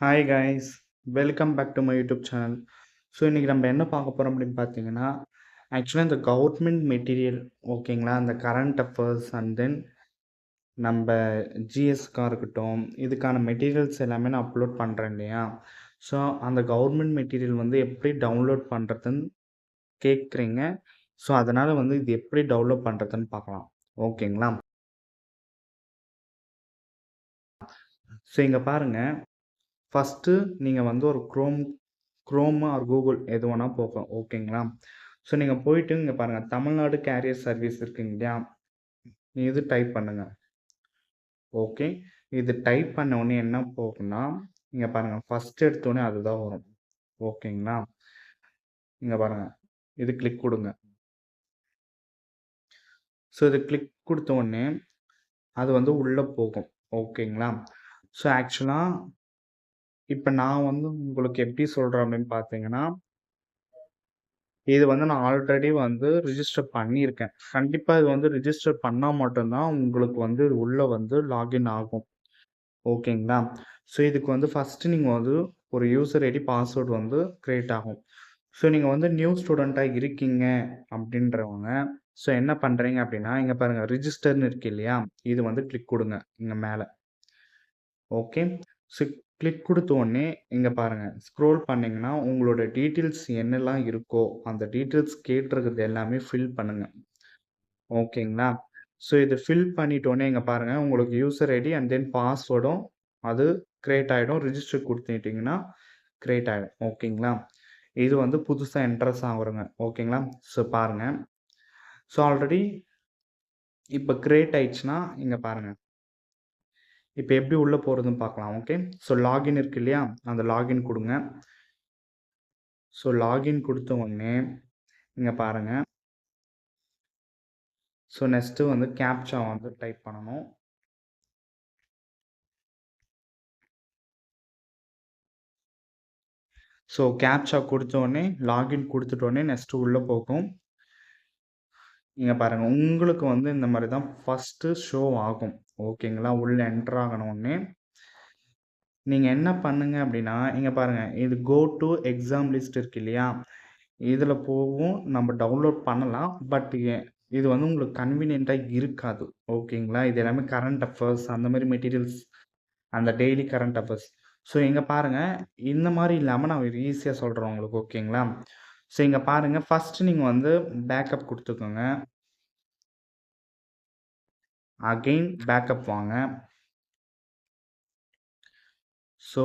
Hi guys, welcome back to my YouTube channel. So இன்றைக்கி நம்ம என்ன பார்க்க போகிறோம் அப்படின்னு பார்த்தீங்கன்னா, ஆக்சுவலாக இந்த கவர்மெண்ட் மெட்டீரியல் ஓகேங்களா, அந்த கரண்ட் அஃபேர்ஸ் அண்ட் தென் நம்ம ஜிஎஸ்க்காக இருக்கட்டும், இதுக்கான மெட்டீரியல்ஸ் எல்லாமே நான் அப்லோட் பண்ணுறேன் இல்லையா. ஸோ அந்த கவர்மெண்ட் மெட்டீரியல் வந்து எப்படி டவுன்லோட் பண்ணுறதுன்னு கேட்குறீங்க. ஸோ அதனால் வந்து இது எப்படி டவுன்லோட் பண்ணுறதுன்னு பார்க்கலாம் ஓகேங்களா. ஸோ இங்கே பாருங்கள், ஃபஸ்ட்டு நீங்கள் வந்து ஒரு க்ரோம் ஆர் கூகுள் எது வேணால் போகும் ஓகேங்களா. ஸோ நீங்கள் போயிட்டு இங்கே பாருங்கள், தமிழ்நாடு கேரியர் சர்வீஸ் இருக்குங்க இல்லையா, இது டைப் பண்ணுங்கள். ஓகே, இது டைப் பண்ண உடனே என்ன போகும்னா, இங்கே பாருங்கள், ஃபஸ்ட் எடுத்தோடனே அதுதான் வரும் ஓகேங்களா. இங்கே பாருங்கள், இது கிளிக் கொடுங்க. ஸோ இது கிளிக் கொடுத்த உடனே அது வந்து உள்ளே போகும் ஓகேங்களா. ஸோ ஆக்சுவலாக இப்போ நான் வந்து உங்களுக்கு எப்படி சொல்கிறேன் அப்படின்னு பார்த்தீங்கன்னா, இது வந்து நான் ஆல்ரெடி வந்து ரிஜிஸ்டர் பண்ணியிருக்கேன். கண்டிப்பாக இது வந்து ரிஜிஸ்டர் பண்ணால் மட்டும்தான் உங்களுக்கு வந்து உள்ளே வந்து லாகின் ஆகும் ஓகேங்களா. ஸோ இதுக்கு வந்து ஃபஸ்ட்டு நீங்கள் வந்து ஒரு யூசர் ஐடி பாஸ்வேர்டு வந்து க்ரியேட் ஆகும். ஸோ நீங்கள் வந்து நியூ ஸ்டூடெண்ட்டாக இருக்கீங்க அப்படின்றவங்க ஸோ என்ன பண்ணுறீங்க அப்படின்னா, இங்கே பாருங்கள் ரிஜிஸ்டர்னு இருக்கு இல்லையா, இது வந்து கிளிக் கொடுங்க இங்கே மேலே. ஓகே, ஸோ கிளிக் கொடுத்த உடனே இங்கே பாருங்கள், ஸ்க்ரோல் பண்ணிங்கன்னா உங்களோட டீட்டெயில்ஸ் என்னெல்லாம் இருக்கோ அந்த டீட்டெயில்ஸ் கேட்டிருக்கிறது எல்லாமே ஃபில் பண்ணுங்கள் ஓகேங்களா. ஸோ இது ஃபில் பண்ணிட்டோன்னே இங்கே பாருங்கள், உங்களுக்கு யூசர் ஐடி அண்ட் தென் பாஸ்வேர்டும் அது க்ரியேட் ஆகிடும். ரிஜிஸ்டர் கொடுத்துட்டிங்கன்னா க்ரியேட் ஆகிடும் ஓகேங்களா. இது வந்து புதுசாக என்ட்ரஸ் ஆகுறங்க ஓகேங்களா. ஸோ பாருங்கள், ஸோ ஆல்ரெடி இப்போ க்ரியேட் ஆயிடுச்சுன்னா இங்கே பாருங்கள், இப்போ எப்படி உள்ளே போகிறதுன்னு பார்க்கலாம். ஓகே, ஸோ லாகின் இருக்கு இல்லையா, அந்த லாகின் கொடுங்க. ஸோ லாகின் கொடுத்த உடனே இங்கே பாருங்கள், ஸோ நெக்ஸ்ட்டு வந்து கேப்சா வந்து டைப் பண்ணணும். ஸோ கேப்சா கொடுத்தோடனே லாகின் கொடுத்துட்டோடனே நெக்ஸ்ட்டு உள்ளே போகும். இங்கே பாருங்கள், உங்களுக்கு வந்து இந்த மாதிரி தான் ஃபஸ்ட்டு ஷோ ஆகும் ஓகேங்களா. உள்ளே என்ட்ரு ஆகணுன்னே நீங்கள் என்ன பண்ணுங்க அப்படின்னா, இங்கே பாருங்கள், இது கோ டு எக்ஸாம் லிஸ்ட் இருக்கு இல்லையா, இதில் போகும். நம்ம டவுன்லோட் பண்ணலாம். பட் இது வந்து உங்களுக்கு கன்வீனியண்ட்டாக இருக்காது ஓகேங்களா. இது எல்லாமே கரண்ட் அஃபேர்ஸ் அந்த மாதிரி மெட்டீரியல்ஸ், அந்த டெய்லி கரண்ட் அஃபேர்ஸ். ஸோ இங்கே பாருங்கள், இந்த மாதிரி இல்லாமல் நான் ஈஸியாக சொல்கிறேன் உங்களுக்கு ஓகேங்களா. ஸோ இங்கே பாருங்கள், ஃபஸ்ட்டு நீங்கள் வந்து பேக்கப் கொடுத்துக்கோங்க. அகெயின் பேக்கப் வாங்க. ஸோ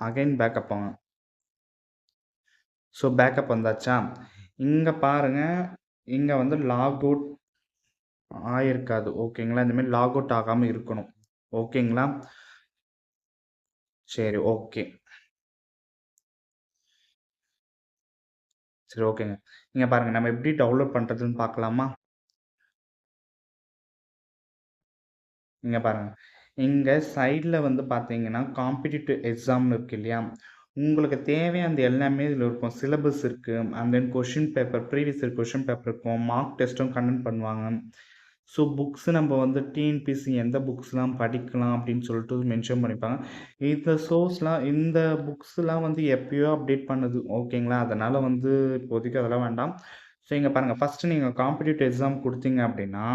அகெயின் பேக்கப் வாங்க. ஸோ பேக்கப் வந்தாச்சா, இங்கே பாருங்கள், இங்கே வந்து லாக் அவுட் ஆகிருக்காது ஓகேங்களா. இந்தமாரி லாக் அவுட் ஆகாமல் இருக்கணும் ஓகேங்களா. சரி ஓகே, சரி ஓகேங்க. இங்கே பாருங்கள், நம்ம எப்படி டவுன்லோட் பண்ணுறதுன்னு பார்க்கலாமா. இங்கே பாருங்கள், இங்கே சைடில் வந்து பார்த்தீங்கன்னா காம்படிட்டிவ் எக்ஸாம்னு இருக்கு இல்லையா, உங்களுக்கு தேவையானது எல்லாமே இதில் இருக்கும். சிலபஸ் இருக்குது and then question paper, previous year question paper இருக்கும். மார்க் டெஸ்ட்டும் கண்டக்ட் பண்ணுவாங்க. ஸோ புக்ஸ் நம்ம வந்து டிஎன்பிசி எந்த புக்ஸ்லாம் படிக்கலாம் அப்படின்னு சொல்லிட்டு மென்ஷன் பண்ணியிருப்பாங்க. இந்த சோர்ஸ்லாம், இந்த புக்ஸ்லாம் வந்து எப்பயோ அப்டேட் பண்ணுது ஓகேங்களா. அதனால் வந்து இப்போதைக்கு அதெல்லாம் வேண்டாம். ஸோ இங்கே பாருங்கள், ஃபஸ்ட்டு நீங்கள் காம்படிட்டிவ் எக்ஸாம் கொடுத்தீங்க அப்படின்னா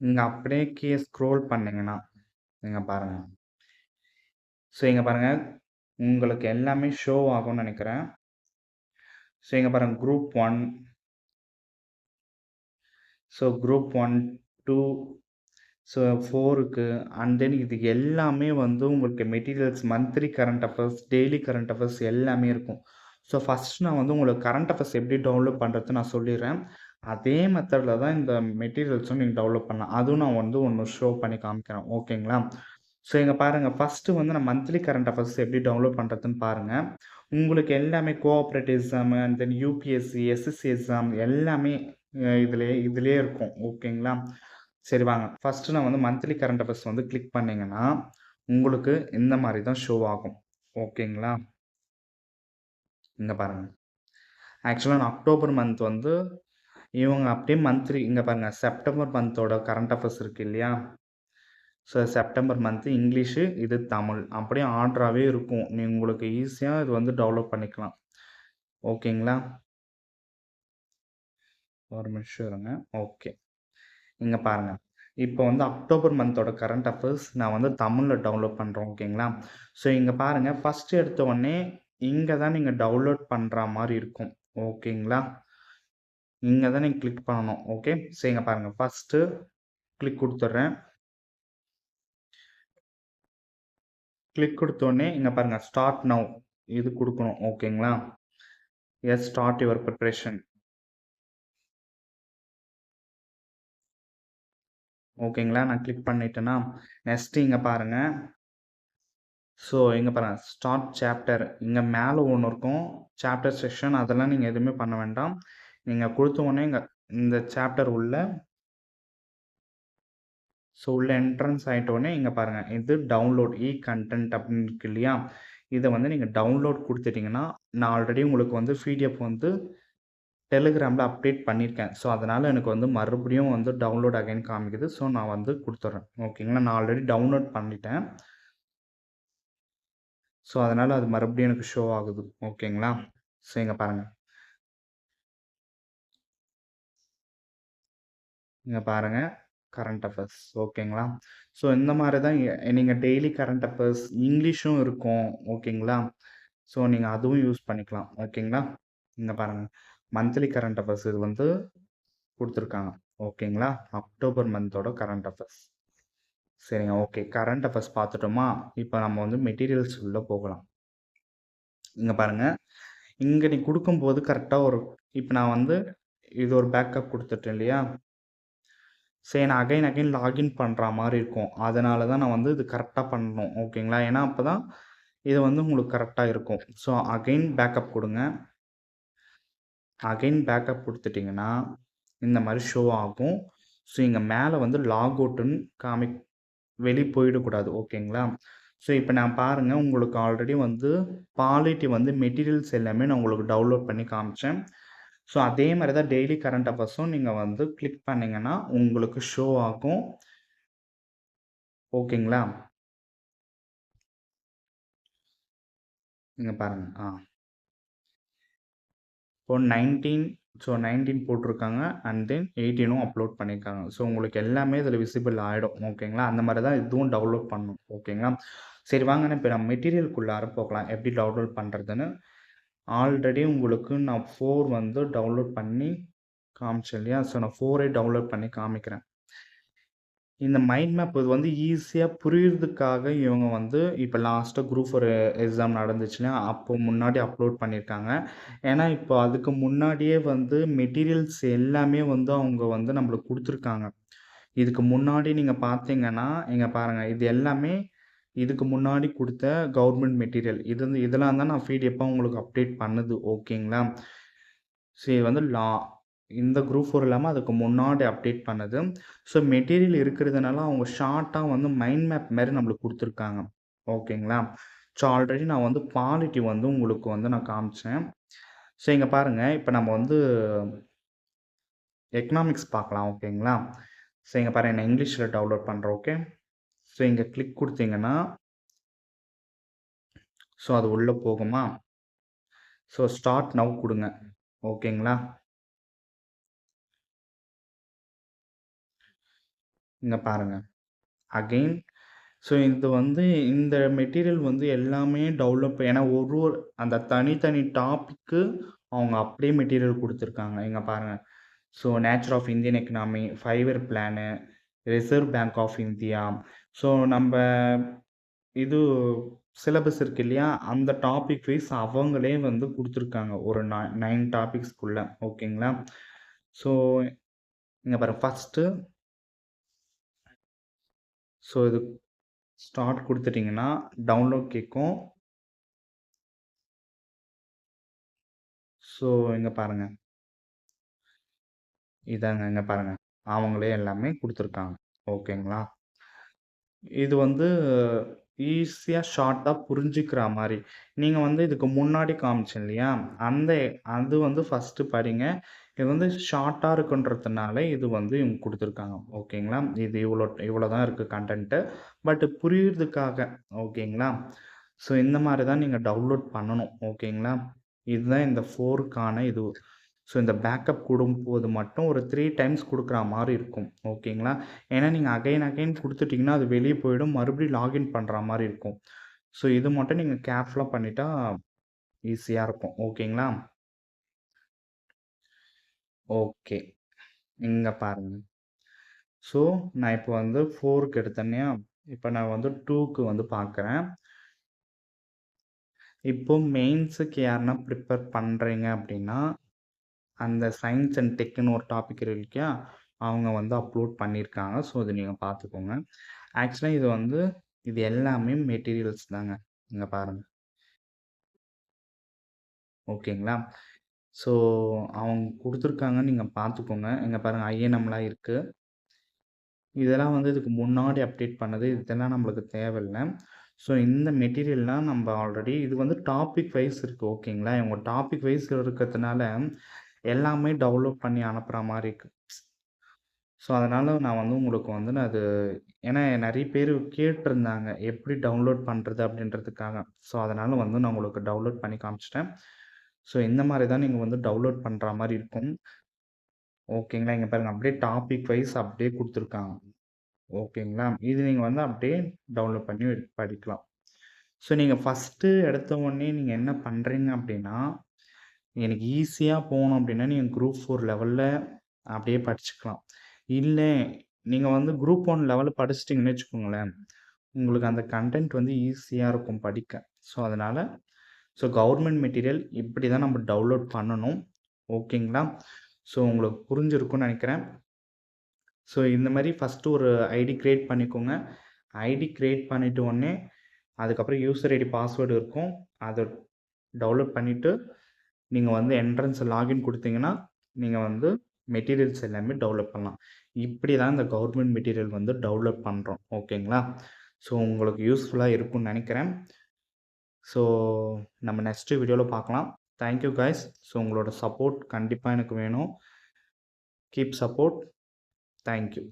இங்கே அப்படியே கீழே ஸ்க்ரோல் பண்ணிங்கன்னா இங்கே பாருங்கள். ஸோ இங்கே பாருங்கள், உங்களுக்கு எல்லாமே ஷோ ஆகும்னு நினைக்கிறேன். ஸோ இங்கே பாருங்கள், குரூப் 1, ஸோ குரூப் 1, 2, ஸோ 4க்கு அண்ட் தென் இது எல்லாமே வந்து உங்களுக்கு materials monthly current affairs, daily current affairs எல்லாமே இருக்கும். ஸோ ஃபஸ்ட்டு நான் வந்து உங்களுக்கு கரண்ட் அஃபேர்ஸ் எப்படி டவுன்லோட் பண்ணுறது நான் சொல்லிடுறேன். அதே மெத்தடில் தான் இந்த மெட்டீரியல்ஸும் நீங்கள் டவுன்லோட் பண்ணலாம். அதுவும் நான் வந்து ஒன்று ஷோ பண்ணி காமிக்கிறேன் ஓகேங்களா. ஸோ இங்கே பாருங்கள், ஃபஸ்ட்டு வந்து நான் மந்த்லி கரண்ட் அஃபேர்ஸ் எப்படி டவுன்லோட் பண்ணுறதுன்னு பாருங்கள். உங்களுக்கு எல்லாமே cooperative exam and then UPSC, SSC exam எல்லாமே இதுலேயே இருக்கும் ஓகேங்களா. சரி வாங்க, ஃபஸ்ட்டு நான் வந்து மந்த்லி கரண்ட் அஃபேர்ஸ் வந்து கிளிக் பண்ணிங்கன்னா உங்களுக்கு இந்த மாதிரி தான் ஷோ ஆகும் ஓகேங்களா. இங்கே பாருங்கள், ஆக்சுவலாக நான் அக்டோபர் மந்த் வந்து இவங்க அப்படியே மந்த்லி இங்கே பாருங்கள், செப்டம்பர் மந்தோட கரண்ட் அஃபேர்ஸ் இருக்குது இல்லையா, ஸோ செப்டம்பர் மந்த்து இங்கிலீஷு, இது தமிழ். அப்படியே ஆர்டராவே இருக்கும். உங்களுக்கு ஈஸியா இது வந்து டவுன்லோட் பண்ணிக்கலாம். ஓகேங்களா? ஒரு நிமிஷம் இருங்க. ஓகே. இங்க பாருங்க. இப்போ வந்து அக்டோபர் மந்தோட கரண்ட் அஃபேர்ஸ் நான் வந்து தமிழ்ல டவுன்லோட் பண்றேன். ஓகேங்களா? ஸோ இங்க பாருங்க, ஃபர்ஸ்ட் எடுத்த உடனே இங்க தான் நீங்க டவுன்லோட் பண்ற மாரி இருக்கும். ஓகேங்களா? இங்க தான் நீங்க கிளிக் பண்ணணும். ஓகே. ஸோ இங்க பாருங்க. ஃபர்ஸ்ட்டு கிளிக் குடுத்துடுறேன். கிளிக் குடுத்தோனே இங்க பாருங்க ஸ்டார்ட் நவ் இது குடுக்கணும். ஓகேங்களா? Yes start your preparation. ஓகேங்களா? நான் கிளிக் பண்ணிட்டேனா, நெக்ஸ்ட் இங்க பாருங்க. ஸோ இங்க பாருங்க ஸ்டார்ட் சாப்டர் இங்க மேல ஒண்ணு இருக்கும். சாப்டர் செக்ஷன் அதெல்லாம் நீங்க எதுவுமே பண்ண வேண்டாம். நீங்க குடுத்த உடனே இங்க இந்த சாப்டர் உள்ள உள்ள என்ட்ரன்ஸ் ஆயிட்ட உடனே இங்க பாருங்க. இது டவுன்லோட் கன்டென்ட் அப்படின்னு இருக்கு இல்லையா? இத வந்து நீங்க டவுன்லோட் குடுத்துட்டீங்கன்னா, நான் ஆல்ரெடி உங்களுக்கு வந்து பிடிஎஃப் வந்து டெலிகிராம்ல அப்டேட் பண்ணியிருக்கேன். ஸோ, அதனால எனக்கு வந்து மறுபடியும் வந்து டவுன்லோட் அகைன் காமிக்குது. ஸோ, நான் வந்து குடுத்துர்றேன். ஓகேங்களா? நான் ஆல்ரெடி டவுன்லோட் பண்ணிட்டேன். ஸோ, அதனால அது மறுபடியும் எனக்கு ஷோ ஆகுது. ஓகேங்களா? ஸோ, இங்க பாருங்க. இங்க பாருங்க. Current affairs. ஓகேங்களா? ஸோ, இந்த மாரி தான் நீங்க டெய்லி கரண்ட் அஃபேர்ஸ் இங்கிலீஷும் இருக்கும். ஓகேங்களா? ஸோ, நீங்க அதுவும் யூஸ் பண்ணிக்கலாம். ஓகேங்களா? இங்க பாருங்க. மந்த்லி கரண்ட் அஃபேர்ஸ் இது வந்து குடுத்துருக்காங்க. ஓகேங்களா? அக்டோபர் மந்தோட கரண்ட் அஃபேர்ஸ். சரிங்க. ஓகே. கரண்ட் அஃபேர்ஸ் பார்த்துட்டோமா? இப்ப நம்ம வந்து மெட்டீரியல்ஸ் உள்ள போகலாம். இங்க பாருங்க. இங்க நீ குடுக்கும்போது கரெக்ட்டா இப்ப நான் வந்து இது ஒரு பேக்கப் குடுத்துட்டேன் இல்லையா? சரி நான் அகைன் அகைன் லாகின் பண்ற மாரி இருக்கும். அதனால தான் நான் வந்து இது கரெக்ட்டா பண்ணணும். ஓகேங்களா? ஏன்னா அப்பதான் இது வந்து உங்களுக்கு கரெக்ட்டா இருக்கும். ஸோ அகைன் பேக்கப் குடுங்க. அகைன் பேக்கப் குடுத்துட்டீங்கன்னா, இந்த மாரி ஷோ ஆகும். ஸோ இங்க மேல வந்து லாக் அவுட்ன்னு போயிடக்கூடாது. ஓகேங்களா? ஸோ இப்ப நான் பாருங்க, உங்களுக்கு ஆல்ரெடி வந்து பாலிட்டி வந்து மெட்டீரியல்ஸ் எல்லாமே நான் உங்களுக்கு டவுன்லோட் பண்ணி காமிச்சேன். ஸோ அதே மாரி தான் டெய்லி கரண்ட் அஃபேர்ஸும் நீங்க வந்து கிளிக் பண்ணீங்கன்னா, உங்களுக்கு ஷோ ஆகும். ஓகேங்களா? இங்க பாருங்க. இப்போ 19 போட்டிருக்காங்க. அண்ட் தென் 18ம் அப்லோட் பண்ணியிருக்காங்க. ஸோ உங்களுக்கு எல்லாமே இதில விசிபிள் ஆயிடும். ஓகேங்களா? அந்த மாரி தான் இதுவும் டவுன்லோட் பண்ணணும். ஓகேங்களா? சரி வாங்க இப்ப நம்ம மெட்டீரியல்க்குள்ளார போகலாம். எப்படி டவுன்லோட் பண்றதுன்னு. ஆல்ரெடி உங்களுக்கு நான் 4 வந்து டவுன்லோட் பண்ணி காமிச்சேன் இல்லையா? ஸோ நான் 4 டவுன்லோட் பண்ணி காமிக்கிறேன். இந்த மைண்ட் மேப் இது வந்து ஈஸியா புரியிறதுக்காக இவங்க வந்து இப்ப லாஸ்ட்டா குரூப் ஒரு எக்ஸாம் நடந்துச்சுன்னா, அப்போ முன்னாடி அப்லோட் பண்ணியிருக்காங்க. ஏன்னா, இப்போ அதுக்கு முன்னாடியே வந்து மெட்டீரியல்ஸ் எல்லாமே வந்து அவங்க வந்து நம்மளுக்கு குடுத்துருக்காங்க. இதுக்கு முன்னாடி நீங்க பார்த்தீங்கன்னா, இங்க பாருங்க. இது எல்லாமே இதுக்கு முன்னாடி குடுத்த கவர்மெண்ட் மெட்டீரியல். இதெல்லாம் தான் நான் பிடிஎஃப்பா உங்களுக்கு அப்டேட் பண்ணுது. ஓகேங்களா? சரி வந்து இந்த குரூப் 4 இல்லாம அதுக்கு முன்னாடி அப்டேட் பண்ணது. ஸோ மெட்டீரியல் இருக்கிறதுனால அவங்க ஷார்ட்டா வந்து மைண்ட் மேப் மாரி நம்மளுக்கு குடுத்துருக்காங்க. ஓகேங்களா? ஸோ ஆல்ரெடி நான் வந்து பாலிட்டி வந்து உங்களுக்கு வந்து நான் காமிச்சேன். ஸோ இங்க பாருங்க. இப்ப நம்ம வந்து எக்கனாமிக்ஸ் பார்க்கலாம். ஓகேங்களா? ஸோ இங்க பாருங்க நான் இங்கிலீஷ்ல டவுன்லோட் பண்றேன். ஓகே. ஸோ இங்க கிளிக் குடுத்தீங்கன்னா, ஸோ அது உள்ள போகுமா? ஸோ ஸ்டார்ட் நவ் குடுங்க. ஓகேங்களா? இங்க பாருங்க. அகைன் ஸோ இது வந்து இந்த மெட்டீரியல் வந்து எல்லாமே டெவலப் ஏன்னா ஒரு ஒரு அந்த தனித்தனி டாபிக்கு அவங்க அப்படியே மெட்டீரியல் குடுத்துருக்காங்க. இங்க பாருங்க. So nature of Indian economy, 5 year plan, reserve bank of India. So நம்ப இது சிலபஸ் இருக்கு இல்லையா? அந்த டாபிக் வைஸ் அவங்களே வந்து குடுத்துருக்காங்க. ஒரு 9 டாபிக்ஸ்க்குள்ள. ஓகேங்களா? ஸோ இங்க பாருங்க. ஃபர்ஸ்ட்டு இது ஸ்டார்ட் குடுத்துட்டீங்கன்னா, டவுன்லோட் கேட்கும். ஸோ இங்க பாருங்க. இதாங்க இங்க பாருங்க. அவங்களே எல்லாமே குடுத்துருக்காங்க. ஓகேங்களா? இது வந்து ஈஸியா ஷார்ட்டா புரிஞ்சுக்கிற மாரி. நீங்க வந்து இதுக்கு முன்னாடி காமிச்சேன் இல்லையா? அது வந்து ஃபர்ஸ்ட்டு படிங்க. இது வந்து ஷார்ட்டா இருக்குன்றதுனால இது வந்து இவங்க குடுத்துருக்காங்க. ஓகேங்களா? இது இவ்வளோ தான் இருக்கு கன்டென்ட்டு. பட் புரியிறதுக்காக ஓகேங்களா? ஸோ இந்த மாரி தான் நீங்க டவுன்லோட் பண்ணணும். ஓகேங்களா? இதுதான் இந்த 4க்கான இது. ஸோ இந்த பேக்கப் குடுக்கும்போது மட்டும் ஒரு 3 டைம்ஸ் குடுக்குற மாரி இருக்கும். ஓகேங்களா? ஏன்னா நீங்க அகைன் அகைன் குடுத்துட்டீங்கன்னா, அது வெளிய போயிடும். மறுபடியும் லாகின் பண்ற மாரி இருக்கும். ஸோ இது மட்டும் நீங்க கேர்ஃபுல்லா பண்ணிட்டா ஈஸியா இருக்கும். ஓகேங்களா? ஓகே. இங்க பாருங்க. ஸோ, நான் இப்போ வந்து 4க்கு எடுத்தேன்யா, இப்போ நான் வந்து 2க்கு வந்து பார்க்குறேன். இப்போ மெயின்ஸுக்கு யாருன்னா ப்ரிப்பேர் பண்றீங்க அப்படின்னா, அந்த சயன்ஸ் அண்ட் டெக்ன்னு ஒரு டாபிக் இருக்கு இல்லையா? அவங்க வந்து அப்லோட் பண்ணியிருக்காங்க. ஸோ, இத நீங்க பார்த்துக்கோங்க. ஆக்சுவலா இது வந்து இது எல்லாமே மெட்டீரியல்ஸ் தாங்க. இங்க பாருங்க. ஓகேங்களா? ஸோ, அவங்க குடுத்துருக்காங்க. நீங்க பார்த்துக்கோங்க. இங்க பாருங்க ஐஎன்எம்லாம் இருக்கு. இதெல்லாம் வந்து இதுக்கு முன்னாடி அப்டேட் பண்ணது. இதெல்லாம் நம்மளுக்கு தேவையில்ல. ஸோ, இந்த மெட்டீரியல்லாம் நம்ப ஆல்ரெடி இது வந்து டாபிக் வைஸ் இருக்கு. ஓகேங்களா? இவங்க டாபிக் வைஸ் இருக்கிறதுனால, எல்லாமே டவுன்லோட் பண்ணி அனுப்புற மாரி இருக்கு. ஸோ, அதனால நான் வந்து உங்களுக்கு வந்து நான் அது ஏன்னா நெறைய பேரு கேட்டிருந்தாங்க. எப்படி டவுன்லோட் பண்றது அப்படின்றதுக்காக. ஸோ, அதனால வந்து நான் உங்களுக்கு டவுன்லோட் பண்ணி காமிச்சுட்டேன். ஸோ, இந்த மாரி தான் நீங்க வந்து டவுன்லோட் பண்ற மாரி இருக்கும். ஓகேங்களா? இங்க பாருங்க அப்படியே டாபிக் வைஸ் அப்படியே குடுத்துருக்காங்க. ஓகேங்களா? இது நீங்க வந்து அப்படியே டவுன்லோட் பண்ணி படிக்கலாம். ஸோ, நீங்க ஃபர்ஸ்ட்டு எடுத்த உடனே நீங்க என்ன பண்றீங்க அப்படின்னா, எனக்கு ஈஸியா போணும் அப்படின்னா, நீங்க குரூப் 4 லெவல்ல அப்படியே படிச்சுக்கலாம். இல்ல, நீங்க வந்து குரூப் 1 லெவல்ல படிச்சுட்டீங்கன்னு வச்சுக்கோங்களேன், உங்களுக்கு அந்த கன்டென்ட் வந்து ஈஸியா இருக்கும் படிக்க. ஸோ, அதனால கவர்ன்மென்ட் மெட்டீரியல் இப்படி தான் நம்ம டவுன்லோட் பண்ணணும். ஓகேங்களா? ஸோ, உங்களுக்கு புரிஞ்சிருக்கும்னு நெனைக்கிறேன். ஸோ, இந்த மாரி ஃபர்ஸ்ட்டு ஒரு ஐடி கிரியேட் பண்ணிக்கோங்க. ஐடி கிரியேட் பண்ணிட்ட உடனே, அதுக்கப்புறம் யூசர் ஐடி, பாஸ்வேர்டு இருக்கும். அத டவுன்லோட் பண்ணிட்டு, நீங்க வந்து என்ட்ரன்ஸ் லாகின் குடுத்தீங்கன்னா, நீங்க வந்து மெட்டீரியல்ஸ் எல்லாமே டவுன்லோட் பண்ணலாம். இப்படி தான் இந்த கவர்ன்மென்ட் மெட்டீரியல் வந்து டவுன்லோட் பண்றோம். ஓகேங்களா? ஸோ, உங்களுக்கு யூஸ்ஃபுல்லா இருக்கும்னு நெனைக்கிறேன். ஸோ, நம்ம நெக்ஸ்ட் வீடியோல பார்க்கலாம். Thank you guys. ஸோ, உங்களோட சப்போர்ட் கண்டிப்பா எனக்கு வேணும். Keep support. Thank you.